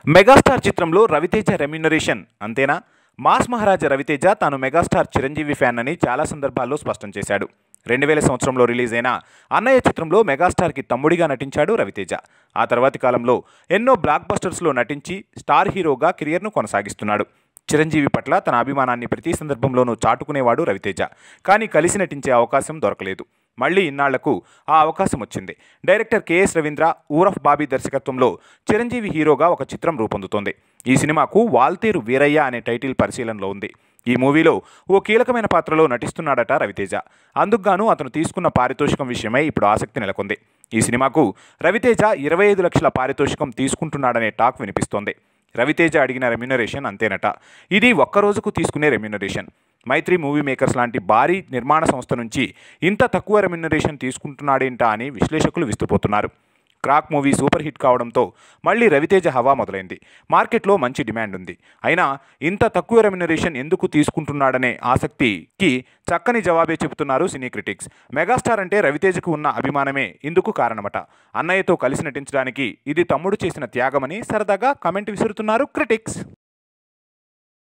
Megastar చిత్రంలో Raviteja remuneration అంతేనా? Mass మహారాజా రవితేజ తాను మెగాస్టార్ చిరంజీవి ఫ్యాన్ అని చాలా సందర్భాల్లో స్పష్టం చేశాడు. 2000 సంవత్సరంలో రిలీజ్ అయిన అన్నయ్య చిత్రంలో మెగాస్టార్కి తమ్ముడిగా నటించాడు రవితేజ. ఆ తర్వాతి కాలంలో ఎన్నో బ్లాక్ బస్టర్స్లో నటించి స్టార్ హీరోగా కెరియర్ను కొనసాగిస్తున్నాడు. చిరంజీవి పట్ల తన అభిమానాన్ని ప్రతి సందర్భంలోనూ చాటుకునేవాడు రవితేజ. కానీ కలిసి నటించే అవకాశం దొరకలేదు. మళ్లీ ఇన్నాళ్లకు ఆ అవకాశం వచ్చింది. డైరెక్టర్ కెఎస్ రవీంద్ర, ఊరఫ్ బాబీ దర్శకత్వంలో చిరంజీవి హీరోగా ఒక చిత్రం రూపొందుతోంది. ఈ సినిమాకు వాల్తేరు వీరయ్య అనే టైటిల్ పరిశీలనలో ఉంది. ఈ మూవీలో ఓ కీలకమైన పాత్రలో నటిస్తున్నాడట రవితేజ. అందుకుగాను అతను తీసుకున్న పారితోషికం విషయమై ఇప్పుడు ఆసక్తి నెలకొంది. ఈ సినిమాకు రవితేజ 25 లక్షల పారితోషికం తీసుకుంటున్నాడనే టాక్ వినిపిస్తోంది. రవితేజ అడిగిన రెమ్యూనరేషన్ అంతేనట. ఇది ఒక్కరోజుకు తీసుకునే రెమ్యూనరేషన్. మైత్రి మూవీ మేకర్స్ లాంటి భారీ నిర్మాణ సంస్థ నుంచి ఇంత తక్కువ రెమ్యూనరేషన్ తీసుకుంటున్నాడేంటా అని విశ్లేషకులు విస్తుపోతున్నారు. క్రాక్ మూవీ సూపర్ హిట్ కావడంతో మళ్ళీ రవితేజ హవా మొదలైంది. మార్కెట్లో మంచి డిమాండ్ ఉంది. అయినా ఇంత తక్కువ రెమ్యూనరేషన్ ఎందుకు తీసుకుంటున్నాడనే ఆసక్తికి చక్కని జవాబే చెబుతున్నారు సినీ క్రిటిక్స్. మెగాస్టార్ అంటే రవితేజకు ఉన్న అభిమానమే ఇందుకు కారణమట. అన్నయ్యతో కలిసి నటించడానికి ఇది తమ్ముడు చేసిన త్యాగమని సరదాగా కామెంట్ విసురుతున్నారు క్రిటిక్స్.